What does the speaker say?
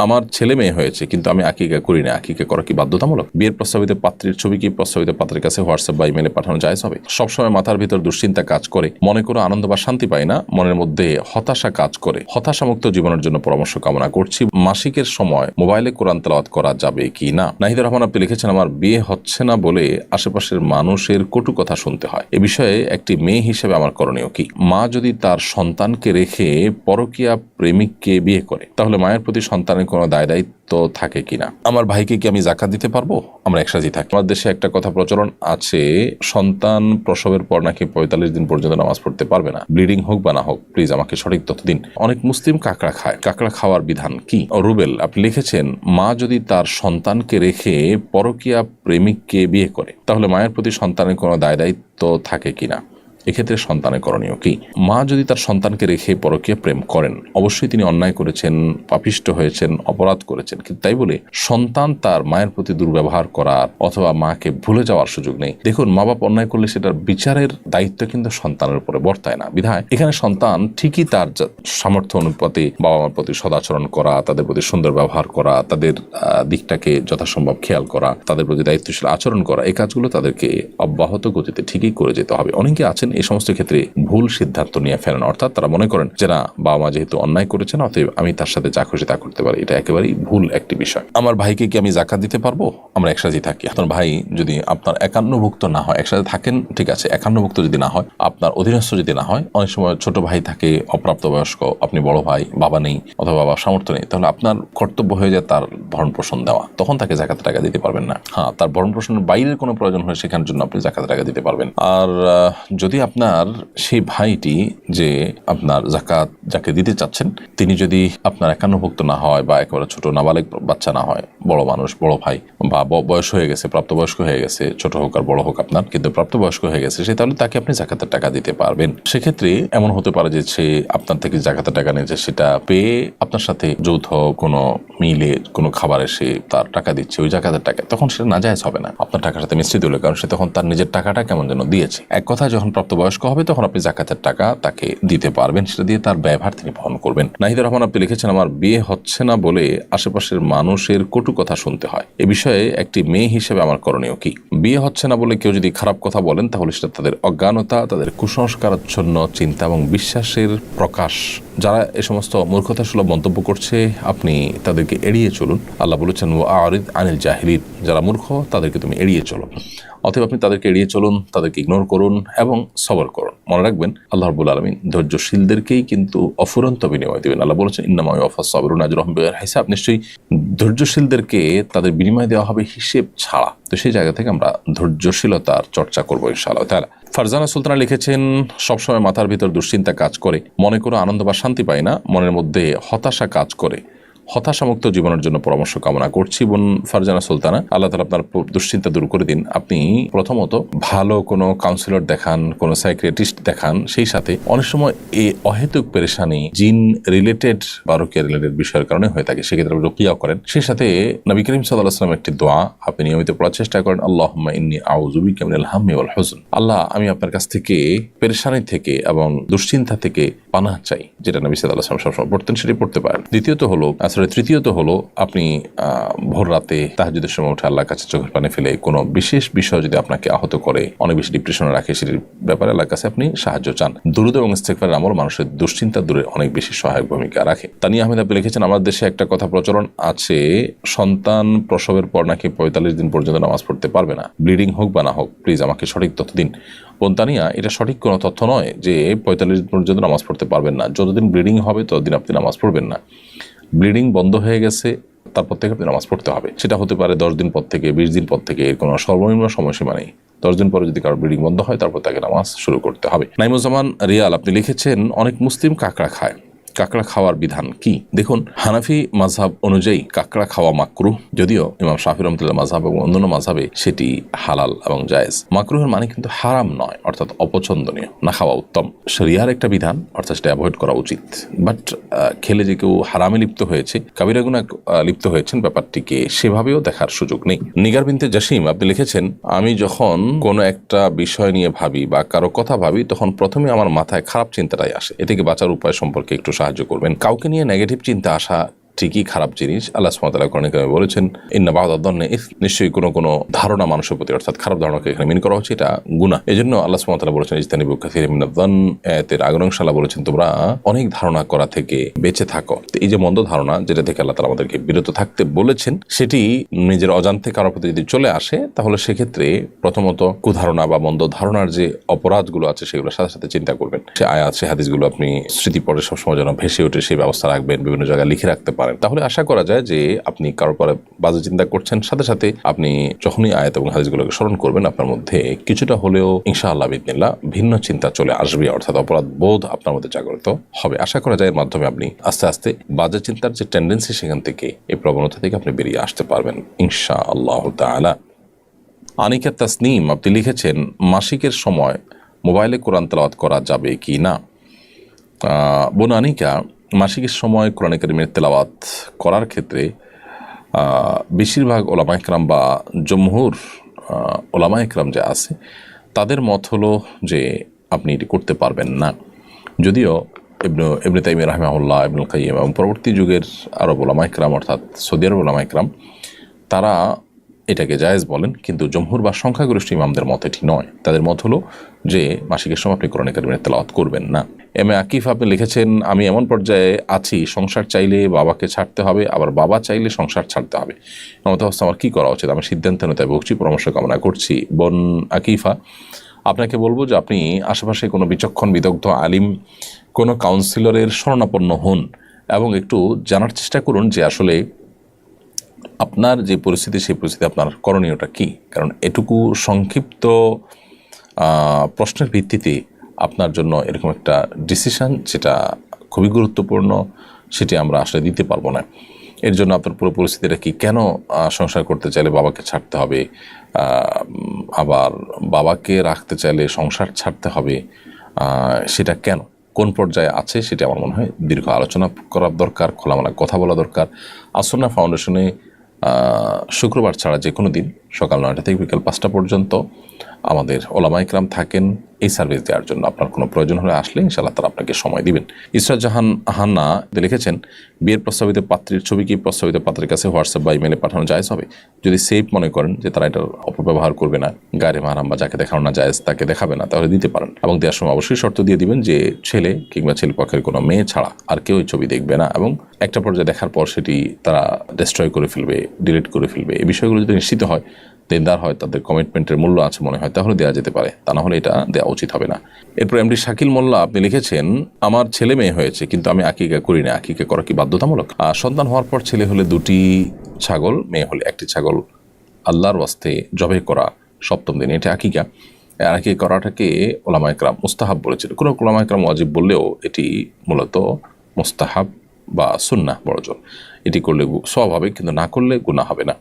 আমার ছেলে মেয়ে হয়েছে কিন্তু আমি আকিকা করি না, আকিকা করা কি বাধ্যতামূলক? বিয়ের প্রস্তাবিত পাত্রীর ছবি কি প্রস্তাবিত পাত্রের কাছে হোয়াটসঅ্যাপ বা ইমেলে পাঠানো জায়েজ হবে? সবসময় মাথার ভিতর দুশ্চিন্তা কাজ করে, মনে করে আনন্দ বা শান্তি পাই না, মনের মধ্যে হতাশা কাজ করে, হতাশামুক্ত জীবনের জন্য পরামর্শ কামনা করছি। মাসিকের সময় মোবাইলে কোরআন তেলাওয়াত করা যাবে কি না? নাহিদুর রহমান আপনি লিখেছেন, আমার বিয়ে হচ্ছে না বলে আশেপাশের মানুষের কটু কথা শুনতে হয়, এ বিষয়ে একটি মেয়ে হিসেবে আমার করণীয় কি? মা যদি তার সন্তানকে রেখে পরকীয়া প্রেমিককে বিয়ে করে তাহলে মায়ের প্রতি সন্তানের কোনো দায় দায়িত্ব থাকে কিনা? আমার ভাইকে কি আমি যাকাত দিতে পারবো? আমরা একসাথে থাকি। আমার দেশে একটা কথা প্রচলন আছে, সন্তান প্রসবের পর নাকি 45 দিন পর্যন্ত নামাজ পড়তে পারবে না, ব্লিডিং হোক বা না হোক। প্লিজ আমাকে সঠিক তথ্য দিন। অনেক মুসলিম কাঁকড়া খায়, কাঁকড়া খাওয়ার বিধান কি? রুবেল আপনি লিখেছেন, মা যদি তার সন্তানকে রেখে পরকীয়া প্রেমিককে বিয়ে করে তাহলে মায়ের প্রতি সন্তানের কোনো দায় দায়িত্ব থাকে কিনা? এক্ষেত্রে সন্তানের করণীয় কি? মা যদি তার সন্তানকে রেখে পরকীয়া প্রেম করেন, অবশ্যই তিনি অন্যায় করেছেন, পাপিষ্ট হয়েছেন, অপরাধ করেছেন, কিন্তু তাই বলে সন্তান তার মায়ের প্রতি দুর্ব্যবহার করার অথবা মাকে ভুলে যাওয়ার সুযোগ নেই। দেখুন, মা বাপ অন্যায় করলে সেটার বিচারের দায়িত্ব কিন্তু সন্তানের উপরে বর্তায় না। বিধায় এখানে সন্তান ঠিকই তার সামর্থ্য অনুপাতে বাবা মার প্রতি সদাচরণ করা, তাদের প্রতি সুন্দর ব্যবহার করা, তাদের দিকটাকে যথাসম্ভব খেয়াল করা, তাদের প্রতি দায়িত্বশীল আচরণ করা, এই কাজগুলো তাদেরকে অব্যাহত গতিতে ঠিকই করে যেতে হবে। অনেকে আছেন এই সমস্ত ক্ষেত্রে ভুল সিদ্ধান্ত নিয়ে ফেলেন, অর্থাৎ তারা মনে করেন যে না, বাবা মা যেহেতু অন্যায় করেছেন অতএব আমি তার সাথে যা খুশি তা করতে পারি। এটা একেবারেই ভুল একটি বিষয়। আমার ভাইকে কি আমি যাকাত দিতে পারবো? আমরা একসাথে থাকি। আপনার ভাই যদি আপনার একান্নভুক্ত না হয়, একসাথে থাকেন ঠিক আছে, একান্নভুক্ত যদি না হয়, আপনার অধীনস্থ যদি না হয়, অনেক সময় ছোট ভাই থাকে, অপ্রাপ্তবয়স্ক, আপনি বড় ভাই, বাবা নেই অথবা বাবার সামর্থ্য নেই, তাহলে আপনার কর্তব্য হয়ে যায় তার ভরণ পোষণ দেওয়া। তখন তাকে যাকাতের টাকা দিতে পারবেন না। হ্যাঁ, তার ভরণ পোষণের বাইরের কোনো প্রয়োজন হয় সেখানের জন্য আপনি যাকাতের টাকা দিতে পারবেন। আর যদি আপনার সেই ভাইটি যে আপনার যাকাত যাকে দিতে চাচ্ছেন তিনি যদি আপনার একান্নভুক্ত না হয় বা একেবারে ছোট নাবালেগ বাচ্চা না হয়, বড় মানুষ, বড় ভাই বা বয়স হয়ে গেছে, প্রাপ্তবয়স্ক হয়ে গেছে, ছোট হোক আর বড় হোক আপনার কিন্তু প্রাপ্তবয়স্ক হয়ে গেছে সে, তাহলে তাকে আপনি যাকাতের টাকা দিতে পারবেন। সেক্ষেত্রে এমন হতে পারে যে সে আপনার থেকে যাকাতের টাকা নিয়েছে, সেটা পেয়ে আপনার সাথে যৌথ কোনো মিলে কোনো খাবারে সে তার টাকা দিচ্ছে ওই যাকাতের টাকা, তখন সেটা নাজায়েজ হবে না আপনার টাকার সাথে মিশ্রিত হলে, কারণ সে তখন তার নিজের টাকাটা কেমন যেন দিয়েছে। এক কথা, যখন প্রাপ্তবয়স্ক হবে তখন আপনি যাকাতের টাকা তাকে দিতে পারবেন, সেটা দিয়ে তার ব্যয়ভার তিনি বহন করবেন। নাহিদুর রহমান আপনি লিখেছেন, আমার বিয়ে হচ্ছে না বলে আশেপাশের মানুষের কটু কথা শুনতে হয়, এ বিষয়ে একটি মেয়ে হিসেবে আমার করণীয় কি? বিয়ে হচ্ছে না বলে কেউ যদি খারাপ কথা বলেন তাহলে সেটা তাদের অজ্ঞানতা, তাদের কুসংস্কারাচ্ছন্ন চিন্তা এবং বিশ্বাসের প্রকাশ। যারা এ সমস্ত মূর্খতা সুলভ মন্তব্য করছে আপনি তাদেরকে এড়িয়ে চলুন। আল্লাহ বলেছেন, ওয়া আরিদ আনিল জাহিলিন, যারা মূর্খ তাদেরকে তুমি এড়িয়ে চলো। অতএব আপনি তাদেরকে এড়িয়ে চলুন, তাদেরকে ইগনোর করুন এবং সবর করুন। মনে রাখবেন, আল্লাহ রাব্বুল আলামিন ধৈর্যশীলদেরকেই কিন্তু অফুরন্ত বিনিময় দিবেন। আল্লাহ বলেছেন, ইন্নামা ইউওয়াফাস সাবিরুনা আজরাহুম বিগাইরি হিসাব, নিশ্চয়ই ধৈর্যশীলদেরকে তাদের বিনিময় দেওয়া হবে হিসেব ছাড়া। তো সেই জায়গা থেকে আমরা ধৈর্যশীলতার চর্চা করবো ইনশাআল্লাহ তাআলা। ফারজানা সুলতানা লিখেছেন, সবসময় মাথার ভিতর দুশ্চিন্তা কাজ করে, মনে করে আনন্দ বা শান্তি পাই না, মনের মধ্যে হতাশা কাজ করে, হতাশামুক্ত জীবনের জন্য পরামর্শ কামনা করছি। বোন ফারজানা সুলতানা, আল্লাহ তাআলা আপনার দুশ্চিন্তা দূর করে দিন। আপনি প্রথমত ভালো কোনো কাউন্সিলর দেখান, কোনো সাইকিয়াট্রিস্ট দেখান, সেই সাথে অনেক সময় এই অহেতুক পেরেশানি জিন রিলেটেড বা রুকিয়া রিলেটেড বিষয়ের কারণে হয়ে থাকে, সেক্ষেত্রে আপনি রুকিয়া করেন। সেই সাথে নবী করিম সাল্লাল্লাহু আলাইহি ওয়াসাল্লামের একটি দোয়া আপনি নিয়মিত পড়ার চেষ্টা করেন, আল্লাহুম্মা ইন্নী আউযু বিকা মিনাল হাম্মি ওয়াল হুজন, আল্লাহ আমি আপনার কাছ থেকে পেরেশানি থেকে এবং দুশ্চিন্তা থেকে পানাহ চাই, যেটা নবী সাল্লাল্লাহু আলাইহি ওয়াসাল্লাম সবসময় পড়তেন, সেটি পড়তে পারেন। দ্বিতীয়ত হলো তৃতীয়ত হলো আপনি ভোর রাতে তাহাজ্জুদের সময় উঠে আল্লাহর কাছে চোখের পানি ফেলে কোনো বিশেষ বিষয় যদি আপনাকে আহত করে, অনেক বেশি ডিপ্রেশনে রাখে, সেটির ব্যাপারে আল্লাহর কাছে আপনি সাহায্য চান। দুরূদ এবং ইস্তিগফারের আমল মানুষের দুশ্চিন্তা দূরে অনেক বেশি সহায়ক ভূমিকা রাখে। তানিয়া আহমেদ আপনি লিখেছেন, আমাদের দেশে একটা কথা প্রচলন আছে, সন্তান প্রসবের পর নাকি 45 দিন পর্যন্ত নামাজ পড়তে পারবে না, ব্লিডিং হোক বা না হোক। প্লিজ আমাকে সঠিক তথ্য দিন। তানিয়া, এটা সঠিক কোনো তথ্য নয় যে 45 দিন পর্যন্ত নামাজ পড়তে পারবেন না। যতদিন ব্লিডিং হবে ততদিন আপনি নামাজ পড়বেন না। ব্লিডিং বন্ধ হয়ে গেছে তারপর থেকে আপনি নামাজ পড়তে হবে। সেটা হতে পারে 10 দিন পর থেকে, 20 দিন পর থেকে, এর কোনো সর্বনিম্ন সময়সীমা নেই। 10 দিন পরে যদি কারো ব্লিডিং বন্ধ হয় তারপর তাকে নামাজ শুরু করতে হবে। নাইমুজ্জামান রিয়াল আপনি লিখেছেন, অনেক মুসলিম কাঁকড়া খায়, কাঁকড়া খাওয়ার বিধান কি? দেখুন, হানাফি মাযহাব অনুযায়ী কাঁকড়া খাওয়া মাকরুহ, যদিও ইমাম শাফি রাহমাতুল্লাহ মাযহাব এবং অন্যান্য মাযহাবে সেটি হালাল এবং জায়েজ। মাকরুহের মানে কিন্তু হারাম নয়, অর্থাৎ অপছন্দনীয়, না খাওয়া উত্তম। শরিয়ার একটা বিধান, অর্থাৎ সেটা অ্যাভয়েড করা উচিত। বাট খেলে যে কেউ হারামে লিপ্ত হয়েছে, কাবিরা গুনাহ লিপ্ত হয়েছেন, ব্যাপারটিকে সেভাবেও দেখার সুযোগ নেই। নিগার বিনতে জাসিম আপনি লিখেছেন, আমি যখন কোনো একটা বিষয় নিয়ে ভাবি বা কারো কথা ভাবি তখন প্রথমে আমার মাথায় খারাপ চিন্তাটাই আসে, এ থেকে বাঁচার উপায় সম্পর্কে একটু সাহায্য করবেন। কাউকে নিয়ে নেগেটিভ চিন্তা আসা ঠিকই খারাপ জিনিস। আল্লাহ সুবহানাহু ওয়া তাআলা কোরআনে কারিমে বলেছেন, ইন্না বা'দা যন্নি ইসম, নিশ্চয়ই কোনো ধারণা মানুষের প্রতি, অর্থাৎ খারাপ ধারণাকে এখানে মিন করা হচ্ছে, এটা গুনাহ। এজন্য আল্লাহ সুবহানাহু ওয়া তাআলা বলেছেন, ইজতানিবু কাসীরাম মিনায-যন্ন, আয়াতের আগের অংশে আল্লাহ বলেছেন তোমরা অনেক ধারণা করা থেকে বেঁচে থাকো। তো এই যে মন্দ ধারণা, যেটা থেকে আল্লাহ তাআলা আমাদেরকে বিরত থাকতে বলেছেন, সেটি নিজের অজান্তে কারোর প্রতি যদি চলে আসে, তাহলে সেক্ষেত্রে প্রথমত কুধারণা বা মন্দ ধারণার যে অপরাধগুলো আছে সেগুলোর সাথে সাথে চিন্তা করবেন। সে আয়াত, সে হাদিসগুলো আপনি স্মৃতিপটে সবসময় যেন ভেসে ওঠে সেই ব্যবস্থা রাখবেন, বিভিন্ন জায়গায় লিখে রাখতে পারেন। তাহলে আশা করা যায় যে আপনি কারোর পরে বাজে চিন্তা করছেন, সাথে সাথে আপনি যখনই আয়াত এবং হাদিসগুলোকে স্মরণ করবেন, আপনার মধ্যে কিছুটা হলেও ইনশাআল্লাহ বিইذনিল্লাহ ভিন্ন চিন্তা চলে আসবে, অর্থাৎ অপরাধ বোধ আপনার মধ্যে জাগ্রত হবে। আশা করা যায় এর মাধ্যমে আপনি আস্তে আস্তে বাজে চিন্তার যে টেন্ডেন্সি, সেখান থেকে, এই প্রবণতা থেকে আপনি বেরিয়ে আসতে পারবেন ইনশাআল্লাহ তাআলা। আনিকা তাসনিম আপনি লিখেছেন, মাসিকের সময় মোবাইলে কোরআন তেলাওয়াত করা যাবে কি না? বোন আনিকা, মাসিকের সময় কোরআন কারীমের তেলাওয়াত করার ক্ষেত্রে বেশিরভাগ ওলামা ইকরাম বা জমহুর ওলামা ইকরাম যে আছে, তাদের মত হলো যে আপনি এটি করতে পারবেন না। যদিও ইবনে তাইমিয়া রাহিমাহুল্লাহ, ইবনুল কাইয়্যিম এবং পরবর্তী যুগের আরব ওলামা ইকরাম, অর্থাৎ সৌদি আরব ওলামা ইকরাম, তারা এটাকে জায়েজ বলেন, কিন্তু জমহুর বা সংখ্যাগরিষ্ঠ ইমামদের মত এটি নয়। তাদের মত হলো যে মাসিকের সময় আপনি কোরআন কারীমের তেলাওয়াত করবেন না। আকিফ আপনি লিখেছেন, আমি এমন পর্যায়ে আছি, সংসার চাইলে বাবাকে ছাড়তে হবে, আবার বাবা চাইলে সংসার ছাড়তে হবে। এমত অবস্থা আমার কী করা উচিত? আমি সিদ্ধান্ত নিতে বকছি, পরামর্শ কামনা করছি। বোন আকিফা, আপনাকে বলবো যে আপনি আশেপাশে কোনো বিচক্ষণ বিদগ্ধ আলিম, কোনো কাউন্সিলরের শরণাপন্ন হন এবং একটু জানার চেষ্টা করুন যে আসলে আপনার যে পরিস্থিতি, সেই পরিস্থিতি আপনার করণীয়টা কী। কারণ এটুকু সংক্ষিপ্ত প্রশ্নের ভিত্তিতে আপনার জন্য এরকম একটা ডিসিশন, যেটা খুবই গুরুত্বপূর্ণ, সেটি আমরা আসলে দিতে পারবো না। এর জন্য আপনার পুরো পরিস্থিতিটা কি, কেন সংসার করতে চাইলে বাবাকে ছাড়তে হবে, আবার বাবাকে রাখতে চাইলে সংসার ছাড়তে হবে, সেটা কেন, কোন পর্যায়ে আছে, সেটা আমার মনে হয় দীর্ঘ আলোচনা করার দরকার, খোলামেলা কথা বলা দরকার। আসন্না ফাউন্ডেশনে শুক্রবার ছাড়া যে কোনো দিন সকাল 9টা থেকে বিকাল 5টা পর্যন্ত আমাদের ওলামা ইকরাম থাকেন এই সার্ভিস দেওয়ার জন্য। আপনার কোনো প্রয়োজন হলে আসলে ইনশাআল্লাহ তারা আপনাকে সময় দিবেন। ইসরাত জাহান হান্না লিখেছেন, বিয়ের প্রস্তাবিত পাত্রীর ছবি কি প্রস্তাবিত পাত্রের কাছে হোয়াটসঅ্যাপ বা ইমেলে পাঠানো জায়েজ হবে? যদি সেফ মনে করেন যে তারা এটার অপব্যবহার করবে না, গায়ে মাহরাম বা যাকে দেখানো না জায়েজ তাকে দেখাবে না, তাহলে দিতে পারেন। এবং দেওয়ার সময় অবশ্যই শর্ত দিয়ে দিবেন যে ছেলে কিংবা ছেলে পক্ষের কোনো মেয়ে ছাড়া আর কেউ ওই ছবি দেখবে না, এবং একটা পর্যায়ে দেখার পর সেটি তারা ডিস্ট্রয় করে ফেলবে, ডিলিট করে ফেলবে। এই বিষয়গুলো যদি নিশ্চিত হয়, দেনদার হয়, তাদের কমিটমেন্টের মূল্য আছে মনে হয়, তাহলে দেওয়া যেতে পারে, তা না হলে এটা দেওয়া উচিত হবে না। এরপর এমডি শাকিল মোল্লা আপনি লিখেছেন, আমার ছেলে মেয়ে হয়েছে কিন্তু আমি আকিকা করি না, আকিকা করা কি বাধ্যতামূলক? সন্তান হওয়ার পর ছেলে হলে 2টি ছাগল, মেয়ে হলে 1টি ছাগল আল্লাহর ওয়াস্তে জবাই করা 7ম দিনে, এটা আকিকা। আর আকিকা করাটাকে ওলামা ইকরাম মুস্তাহাব বলেছিল। কোনো ওলামা ইকরাম ওয়াজিব বললেও এটি মূলত মুস্তাহাব বা সুন্নাহ বড়জোর। এটি করলে সওয়াব হবে, কিন্তু না করলে গুনাহ হবে না।